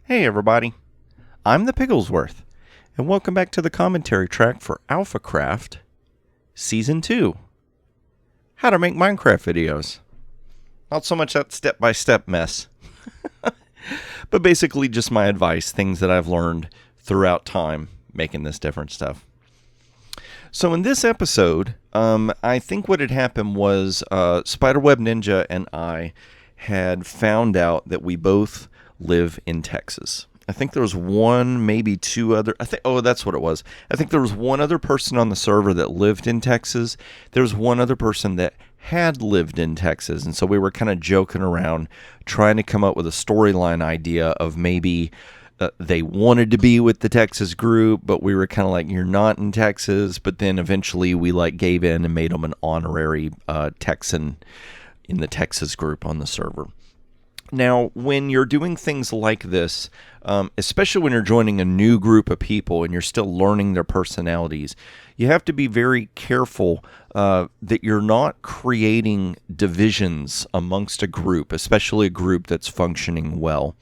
Hey everybody, I'm the Pigglesworth, and welcome back to the commentary track for Alphacraft Season 2. How to make Minecraft videos. Not so much that step-by-step mess, but basically just my advice, things that I've learned throughout time making this different stuff. So in this episode, I think what had happened was Spiderweb Ninja and I had found out that we both live in Texas. I think there was one, maybe two other. That's what it was. I think there was one other person on the server that lived in Texas. There was one other person that had lived in Texas, and so we were kind of joking around, trying to come up with a storyline idea of maybe they wanted to be with the Texas group, but we were kind of like, you're not in Texas. But then eventually we gave in and made them an honorary Texan in the Texas group on the server. Now, when you're doing things like this, especially when you're joining a new group of people and you're still learning their personalities, you have to be very careful that you're not creating divisions amongst a group, especially a group that's functioning well.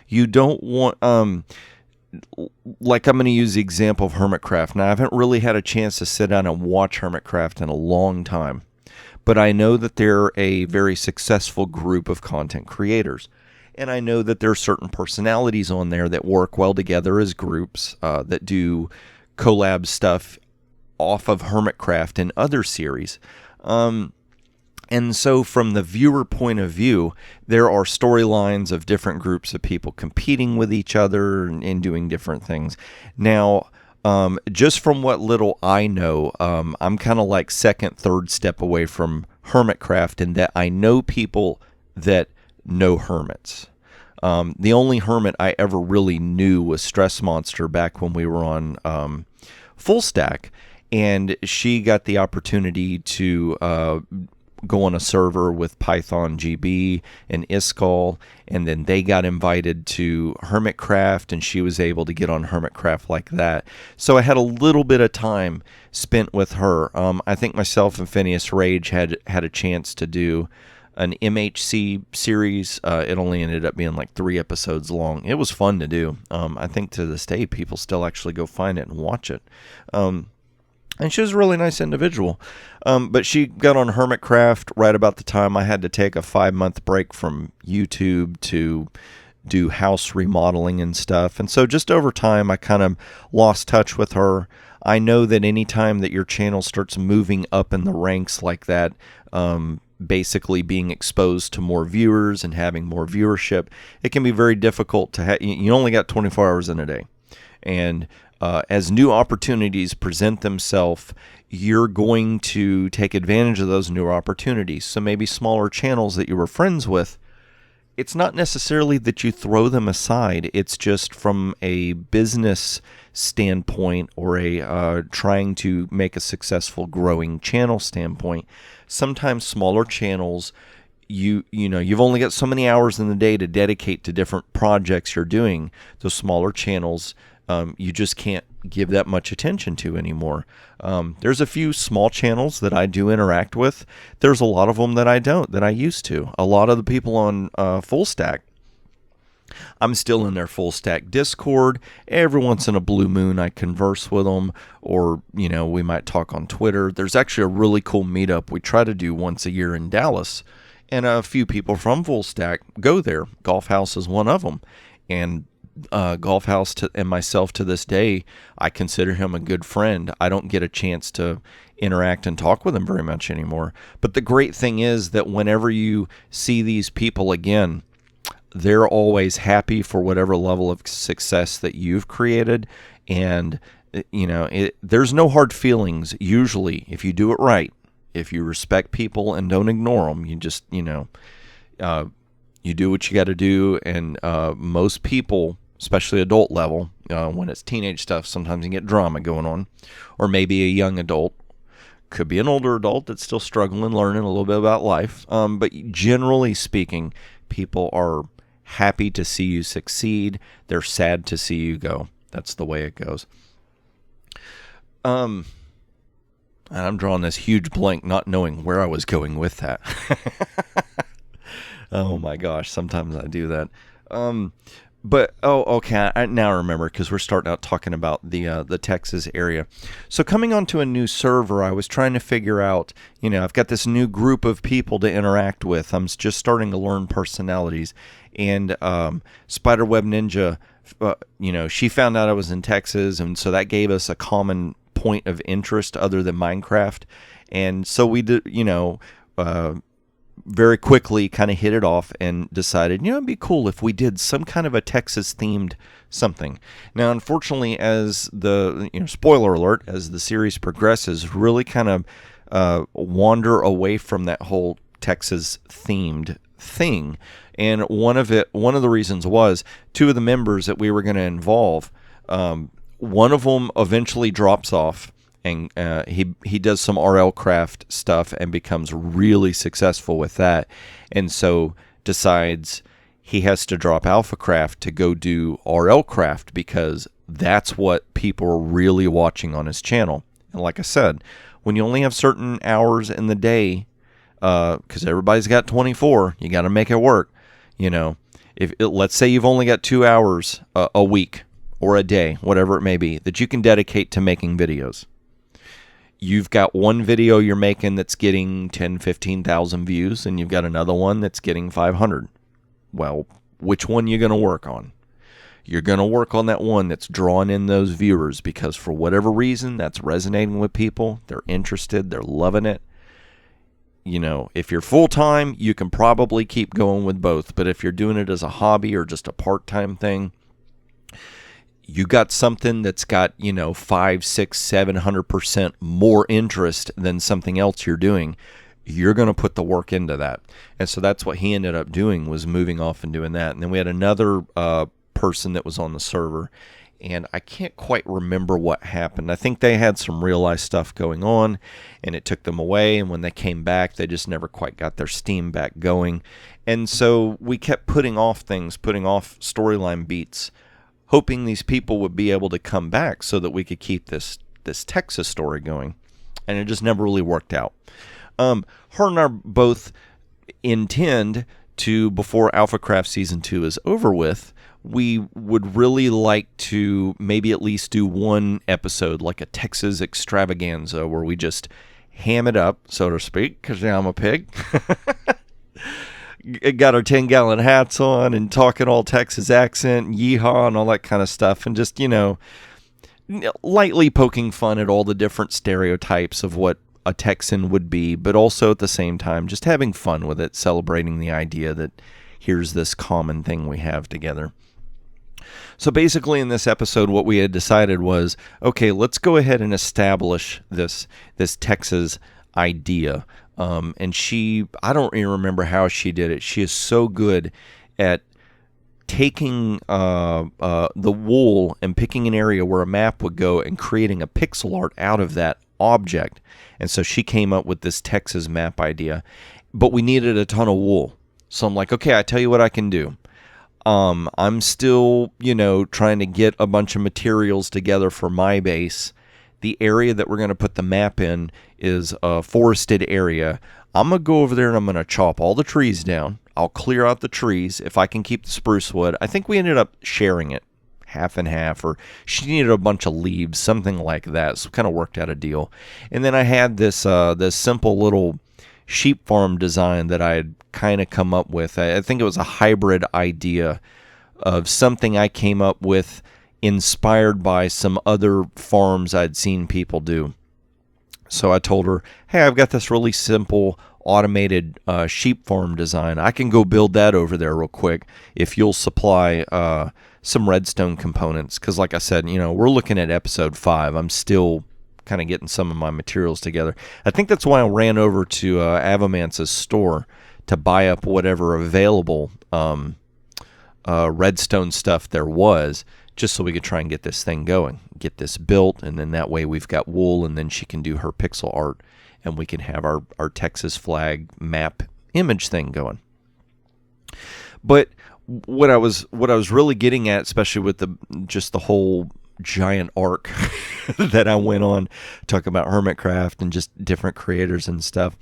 You don't want, I'm going to use the example of Hermitcraft. Now, I haven't really had a chance to sit down and watch Hermitcraft in a long time, but I know that they're a very successful group of content creators. And I know that there are certain personalities on there that work well together as groups that do collab stuff off of Hermitcraft and other series. And so from the viewer point of view, there are storylines of different groups of people competing with each other and doing different things. Now, just from what little I know, I'm kind of like second, third step away from Hermitcraft in that I know people that know hermits. The only hermit I ever really knew was Stress Monster back when we were on Full Stack, and she got the opportunity to go on a server with Python GB and Iskall, and then they got invited to Hermitcraft, and she was able to get on Hermitcraft like that. So I had a little bit of time spent with her. I think myself and Phineas Rage had a chance to do an MHC series. It only ended up being like 3 episodes long. It was fun to do. I think to this day people still actually go find it and watch it. And she was a really nice individual. But she got on Hermitcraft right about the time I had to take a 5-month break from YouTube to do house remodeling and stuff. And so just over time, I kind of lost touch with her. I know that anytime that your channel starts moving up in the ranks like that, basically being exposed to more viewers and having more viewership, it can be very difficult to have. You only got 24 hours in a day. And as new opportunities present themselves, you're going to take advantage of those new opportunities. So maybe smaller channels that you were friends with, it's not necessarily that you throw them aside. It's just from a business standpoint or a trying to make a successful growing channel standpoint. Sometimes smaller channels, you've only got so many hours in the day to dedicate to different projects you're doing. Those smaller channels, you just can't give that much attention to anymore. There's a few small channels that I do interact with. There's a lot of them that I don't, that I used to. A lot of the people on Full Stack, I'm still in their Full Stack Discord. Every once in a blue moon I converse with them, or we might talk on Twitter. There's actually a really cool meetup we try to do once a year in Dallas, and a few people from Full Stack go there. Golf House is one of them, and Golf House and myself to this day, I consider him a good friend. I don't get a chance to interact and talk with him very much anymore. But the great thing is that whenever you see these people again, they're always happy for whatever level of success that you've created. And, there's no hard feelings usually if you do it right. If you respect people and don't ignore them, you just, you do what you got to do. And most people, especially adult level, when it's teenage stuff, sometimes you get drama going on. Or maybe a young adult. Could be an older adult that's still struggling, learning a little bit about life. But generally speaking, people are happy to see you succeed. They're sad to see you go. That's the way it goes. And I'm drawing this huge blank, not knowing where I was going with that. Oh my gosh, sometimes I do that. But okay. I now remember because we're starting out talking about the Texas area. So coming onto a new server, I was trying to figure out. I've got this new group of people to interact with. I'm just starting to learn personalities, and Spiderweb Ninja. She found out I was in Texas, and so that gave us a common point of interest other than Minecraft, and so we did. Very quickly kind of hit it off and decided, it'd be cool if we did some kind of a Texas themed something. Now, unfortunately, as the, spoiler alert, as the series progresses, really kind of wander away from that whole Texas themed thing. And one of the reasons was two of the members that we were going to involve, one of them eventually drops off. And he does some Alphacraft stuff and becomes really successful with that, and so decides he has to drop Alphacraft to go do Alphacraft because that's what people are really watching on his channel. And like I said, when you only have certain hours in the day, because everybody's got 24, you got to make it work. Let's say you've only got 2 hours a week or a day, whatever it may be, that you can dedicate to making videos. You've got one video you're making that's getting 10, 15,000 views, and you've got another one that's getting 500. Well, which one you going to work on? You're going to work on that one that's drawing in those viewers because for whatever reason, that's resonating with people. They're interested. They're loving it. If you're full-time, you can probably keep going with both. But if you're doing it as a hobby or just a part-time thing, you got something that's got 5, 6, 700% more interest than something else you're doing, you're going to put the work into that. And so that's what he ended up doing, was moving off and doing that. And then we had another person that was on the server, and I can't quite remember what happened. I think they had some real life stuff going on, and it took them away, and when they came back, they just never quite got their steam back going. And so we kept putting off storyline beats, hoping these people would be able to come back so that we could keep this Texas story going. And it just never really worked out. Her and I both intend to, before Alphacraft Season 2 is over with, we would really like to maybe at least do one episode, like a Texas extravaganza, where we just ham it up, so to speak, because I'm a pig. Got our 10-gallon hats on and talking all Texas accent, and yeehaw and all that kind of stuff, and just, lightly poking fun at all the different stereotypes of what a Texan would be, but also at the same time just having fun with it, celebrating the idea that here's this common thing we have together. So basically in this episode, what we had decided was, okay, let's go ahead and establish this Texas idea. And I don't even remember how she did it. She is so good at taking the wool and picking an area where a map would go and creating a pixel art out of that object. And so she came up with this Texas map idea, but we needed a ton of wool. So I'm like, okay, I tell you what I can do. I'm still, trying to get a bunch of materials together for my base. The area that we're going to put the map in is a forested area. I'm going to go over there and I'm going to chop all the trees down. I'll clear out the trees if I can keep the spruce wood. I think we ended up sharing it half and half, or she needed a bunch of leaves, something like that. So kind of worked out a deal. And then I had this simple little sheep farm design that I had kind of come up with. I think it was a hybrid idea of something I came up with inspired by some other farms I'd seen people do. So I told her, hey, I've got this really simple automated sheep farm design. I can go build that over there real quick if you'll supply some redstone components. Because like I said, we're looking at episode 5. I'm still kind of getting some of my materials together. I think that's why I ran over to Avamance's store to buy up whatever available redstone stuff there was, just so we could try and get this thing going, get this built, and then that way we've got wool, and then she can do her pixel art, and we can have our Texas flag map image thing going. But what I was really getting at, especially with the whole giant arc that I went on talking about Hermitcraft and just different creators and stuff,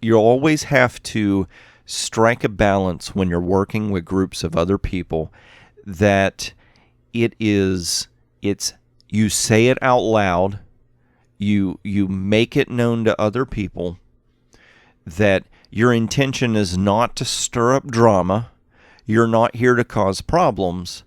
you always have to strike a balance when you're working with groups of other people that it's you say it out loud, you make it known to other people that your intention is not to stir up drama. You're not here to cause problems.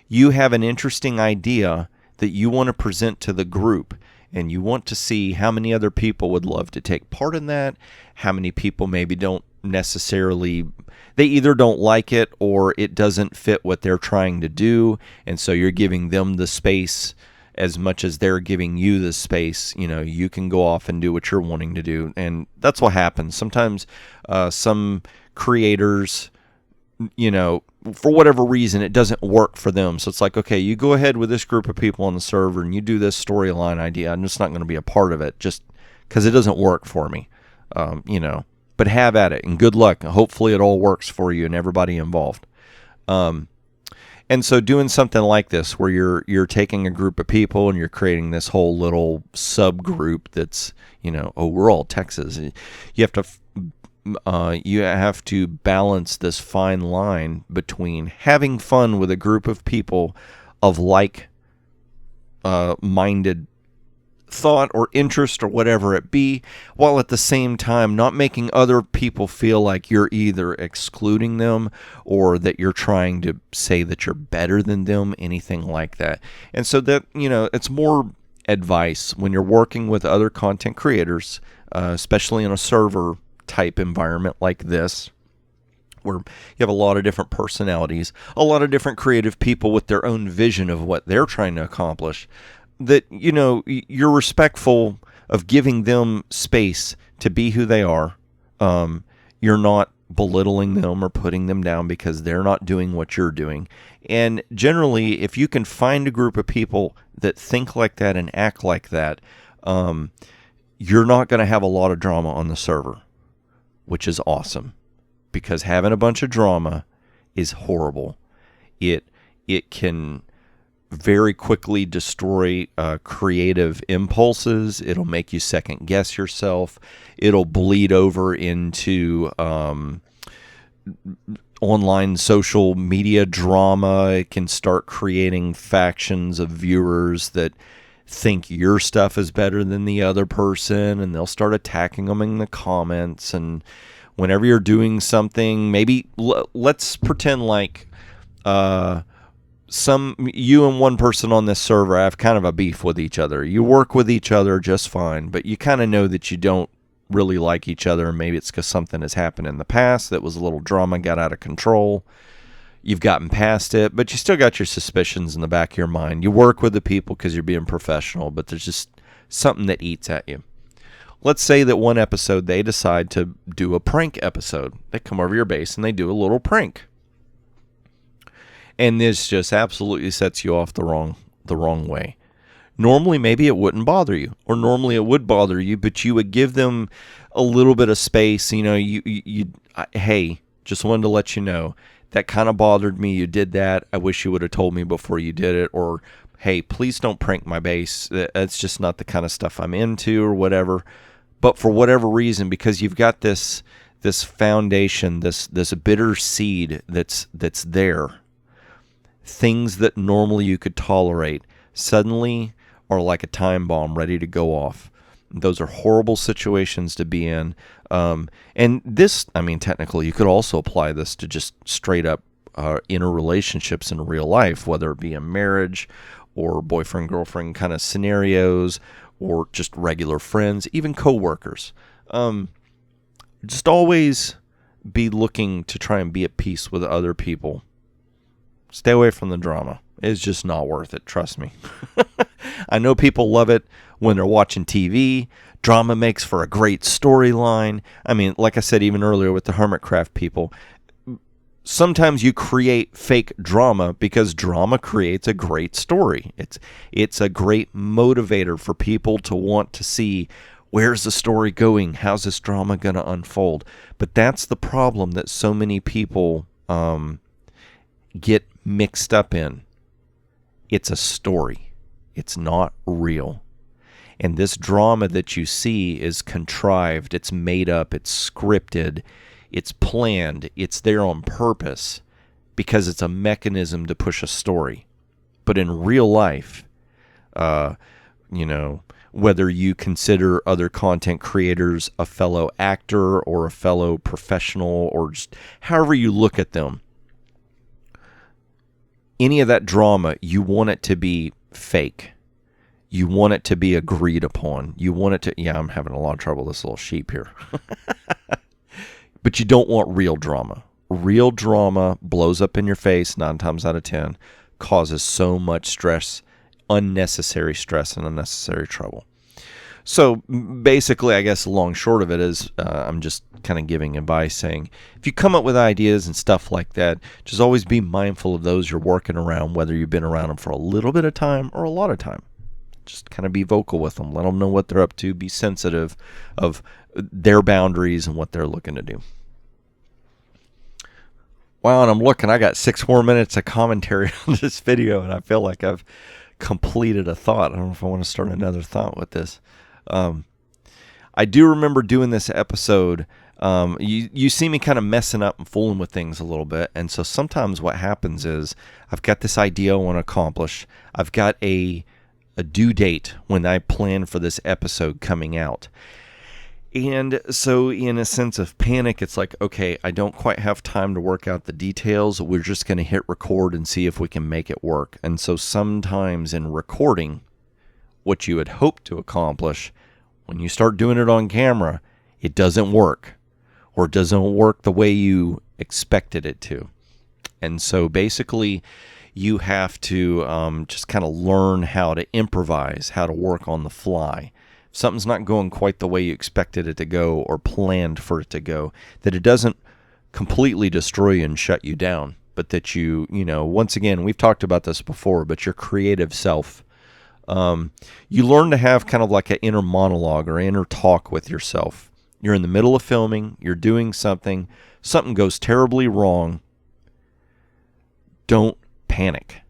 You have an interesting idea that you want to present to the group, and you want to see how many other people would love to take part in that, how many people maybe don't necessarily, they either don't like it or it doesn't fit what they're trying to do, and so you're giving them the space as much as they're giving you the space. You can go off and do what you're wanting to do, and that's what happens. Sometimes some creators, for whatever reason, it doesn't work for them. So it's like, okay, you go ahead with this group of people on the server and you do this storyline idea. I'm just not going to be a part of it just because it doesn't work for me, But have at it and good luck. Hopefully it all works for you and everybody involved. And so doing something like this where you're taking a group of people and you're creating this whole little subgroup that's, we're all Texas. You have to balance this fine line between having fun with a group of people of like-minded thought or interest or whatever it be, while at the same time not making other people feel like you're either excluding them or that you're trying to say that you're better than them, anything like that. And so that, it's more advice when you're working with other content creators, especially in a server type environment like this, where you have a lot of different personalities, a lot of different creative people with their own vision of what they're trying to accomplish, that, you're respectful of giving them space to be who they are. You're not belittling them or putting them down because they're not doing what you're doing. And generally, if you can find a group of people that think like that and act like that, you're not going to have a lot of drama on the server, which is awesome, because having a bunch of drama is horrible. It can very quickly destroy creative impulses. It'll make you second guess yourself. It'll bleed over into online social media drama. It can start creating factions of viewers that think your stuff is better than the other person, and they'll start attacking them in the comments. And whenever you're doing something, maybe let's pretend like you and one person on this server have kind of a beef with each other. You work with each other just fine, but you kind of know that you don't really like each other, and maybe it's because something has happened in the past that was a little drama, got out of control. You've gotten past it, but you still got your suspicions in the back of your mind. You work with the people because you're being professional, but there's just something that eats at you. Let's say that one episode they decide to do a prank episode. They come over your base and they do a little prank. And this just absolutely sets you off the wrong way. Normally, maybe it wouldn't bother you, or normally it would bother you, but you would give them a little bit of space. Hey, just wanted to let you know that kind of bothered me. You did that. I wish you would have told me before you did it. Or, hey, please don't prank my base. That's just not the kind of stuff I'm into, or whatever. But for whatever reason, because you've got this foundation, this bitter seed that's there. Things that normally you could tolerate suddenly are like a time bomb ready to go off. Those are horrible situations to be in. And this, technically, you could also apply this to just straight up interrelationships in real life, whether it be a marriage or boyfriend-girlfriend kind of scenarios, or just regular friends, even coworkers. Just always be looking to try and be at peace with other people. Stay away from the drama. It's just not worth it. Trust me. I know people love it when they're watching TV. Drama makes for a great storyline. Like I said, even earlier with the Hermitcraft people, sometimes you create fake drama because drama creates a great story. It's a great motivator for people to want to see, where's the story going? How's this drama going to unfold? But that's the problem that so many people get mixed up in. It's a story. It's not real. And this drama that you see is contrived. It's made up. It's scripted. It's planned. It's there on purpose because it's a mechanism to push a story. But in real life, whether you consider other content creators a fellow actor or a fellow professional or just however you look at them, any of that drama, you want it to be fake. You want it to be agreed upon. You want it to... Yeah, I'm having a lot of trouble with this little sheep here. But you don't want real drama. Real drama blows up in your face 9 times out of 10, causes so much stress, unnecessary stress, and unnecessary trouble. So basically, I guess the long short of it is I'm just kind of giving advice saying, if you come up with ideas and stuff like that, just always be mindful of those you're working around, whether you've been around them for a little bit of time or a lot of time. Just kind of be vocal with them. Let them know what they're up to. Be sensitive of their boundaries and what they're looking to do. Wow, and I'm looking. I got 6 more minutes of commentary on this video, and I feel like I've completed a thought. I don't know if I want to start another thought with this. I do remember doing this episode. You see me kind of messing up and fooling with things a little bit, and so sometimes what happens is I've got this idea I want to accomplish. I've got a due date when I plan for this episode coming out. And so in a sense of panic, it's like, okay, I don't quite have time to work out the details. We're just going to hit record and see if we can make it work. And so sometimes in recording, what you had hoped to accomplish, when you start doing it on camera, it doesn't work, or it doesn't work the way you expected it to. And so basically, you have to just kind of learn how to improvise, how to work on the fly. If something's not going quite the way you expected it to go or planned for it to go, that it doesn't completely destroy you and shut you down, but that you once again, we've talked about this before, but your creative self, you learn to have kind of like an inner monologue or inner talk with yourself. You're in the middle of filming, you're doing something goes terribly wrong. Don't panic.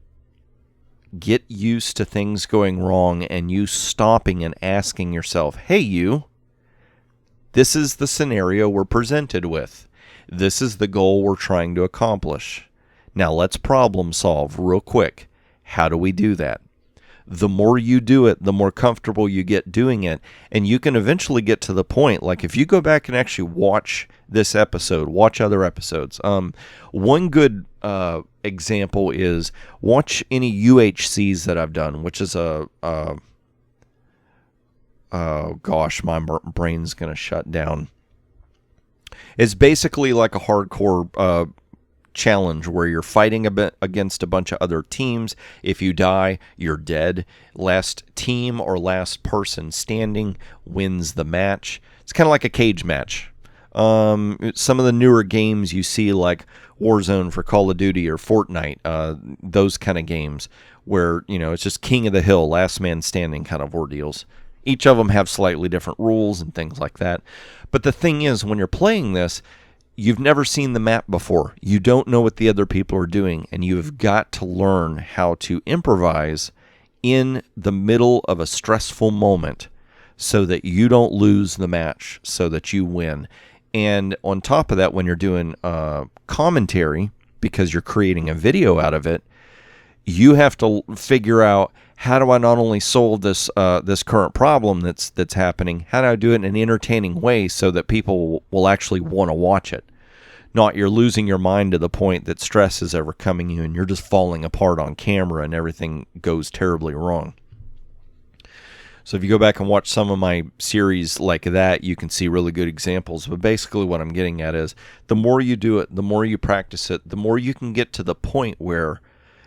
Get used to things going wrong and you stopping and asking yourself, hey, this is the scenario we're presented with. This is the goal we're trying to accomplish. Now let's problem solve real quick. How do we do that? The more you do it, the more comfortable you get doing it. And you can eventually get to the point, like if you go back and actually watch this episode, watch other episodes. One good example is watch any UHCs that I've done, which is oh gosh, my brain's going to shut down. It's basically like a hardcore challenge where you're fighting against a bunch of other teams. If you die, you're dead. Last team or last person standing wins the match. It's kind of like a cage match. Some of the newer games you see, like Warzone for Call of Duty or Fortnite, those kind of games where it's just king of the hill, last man standing kind of ordeals. Each of them have slightly different rules and things like that. But the thing is, when you're playing this, you've never seen the map before. You don't know what the other people are doing, and you've got to learn how to improvise in the middle of a stressful moment so that you don't lose the match, so that you win. And on top of that, when you're doing commentary, because you're creating a video out of it, you have to figure out, how do I not only solve this current problem that's happening, how do I do it in an entertaining way so that people will actually want to watch it? Not you're losing your mind to the point that stress is overcoming you and you're just falling apart on camera and everything goes terribly wrong. So if you go back and watch some of my series like that, you can see really good examples. But basically what I'm getting at is, the more you do it, the more you practice it, the more you can get to the point where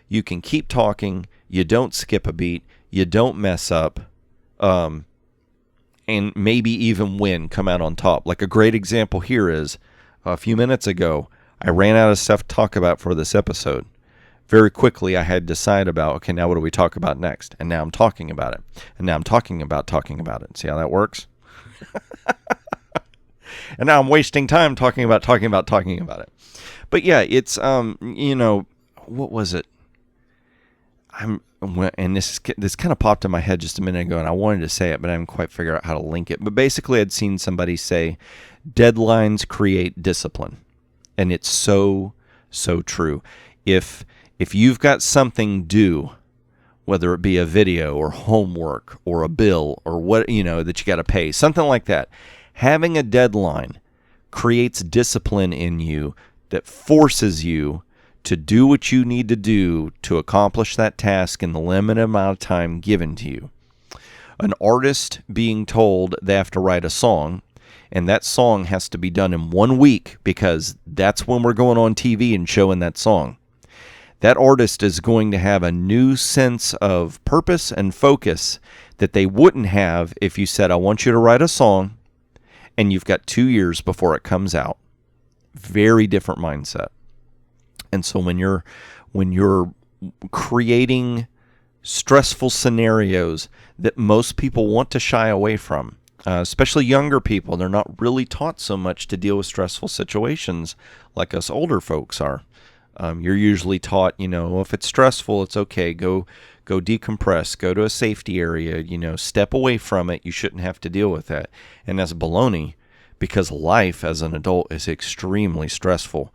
you can keep talking, you don't skip a beat, you don't mess up, and maybe even win, come out on top. Like a great example here is, a few minutes ago, I ran out of stuff to talk about for this episode. Very quickly, I had to decide about, okay, now what do we talk about next? And now I'm talking about it. And now I'm talking about it. See how that works? And now I'm wasting time talking about it. But yeah, it's, what was it? And this kind of popped in my head just a minute ago, and I wanted to say it, but I didn't quite figure out how to link it. But basically, I'd seen somebody say, deadlines create discipline. And it's so, so true. If you've got something due, whether it be a video or homework or a bill or what, that you got to pay, something like that, having a deadline creates discipline in you that forces you to do what you need to do to accomplish that task in the limited amount of time given to you. An artist being told they have to write a song, and that song has to be done in 1 week because that's when we're going on TV and showing that song. That artist is going to have a new sense of purpose and focus that they wouldn't have if you said, I want you to write a song, and you've got 2 years before it comes out. Very different mindset. And so when you're creating stressful scenarios that most people want to shy away from, especially younger people, they're not really taught so much to deal with stressful situations like us older folks are. You're usually taught, if it's stressful, it's okay. Go decompress. Go to a safety area. Step away from it. You shouldn't have to deal with that. And that's baloney, because life as an adult is extremely stressful.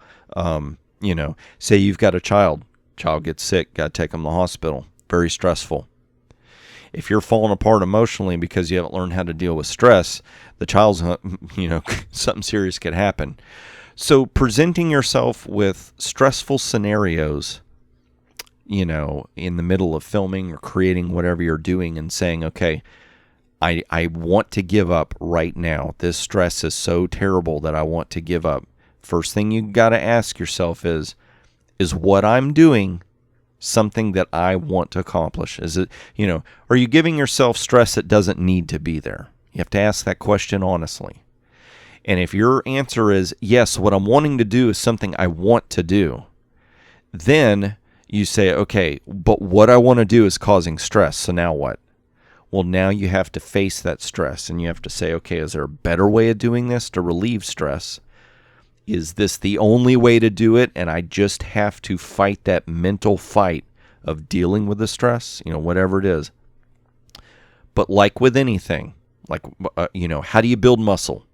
Say you've got a child gets sick, got to take them to the hospital. Very stressful. If you're falling apart emotionally because you haven't learned how to deal with stress, the child's, something serious could happen. So presenting yourself with stressful scenarios, in the middle of filming or creating whatever you're doing and saying, okay, I want to give up right now. This stress is so terrible that I want to give up. First thing you got to ask yourself is what I'm doing something that I want to accomplish? Is it, are you giving yourself stress that doesn't need to be there? You have to ask that question honestly. And if your answer is, yes, what I'm wanting to do is something I want to do, then you say, okay, but what I want to do is causing stress. So now what? Well, now you have to face that stress and you have to say, okay, is there a better way of doing this to relieve stress? Is this the only way to do it? And I just have to fight that mental fight of dealing with the stress, whatever it is. But like with anything, how do you build muscle?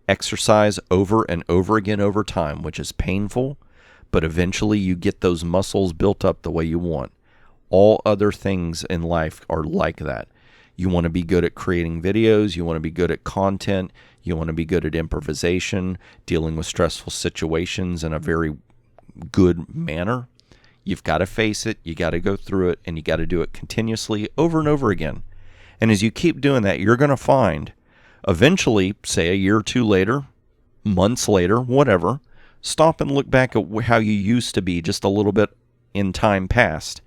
Exercise over and over again over time, which is painful, but eventually you get those muscles built up the way you want. All other things in life are like that. You want to be good at creating videos. You want to be good at content. You want to be good at improvisation, dealing with stressful situations in a very good manner. You've got to face it. You got to go through it, and you got to do it continuously over and over again. And as you keep doing that, you're going to find eventually, say a year or two later, months later, whatever, stop and look back at how you used to be just a little bit in time past,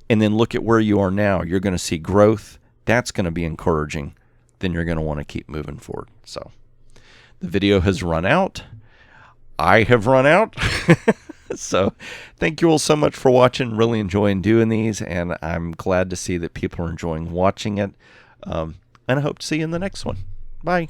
and then look at where you are now. You're going to see growth. That's going to be encouraging. Then you're going to want to keep moving forward. So the video has run out. I have run out. So thank you all so much for watching. Really enjoying doing these, and I'm glad to see that people are enjoying watching it. And I hope to see you in the next one. Bye.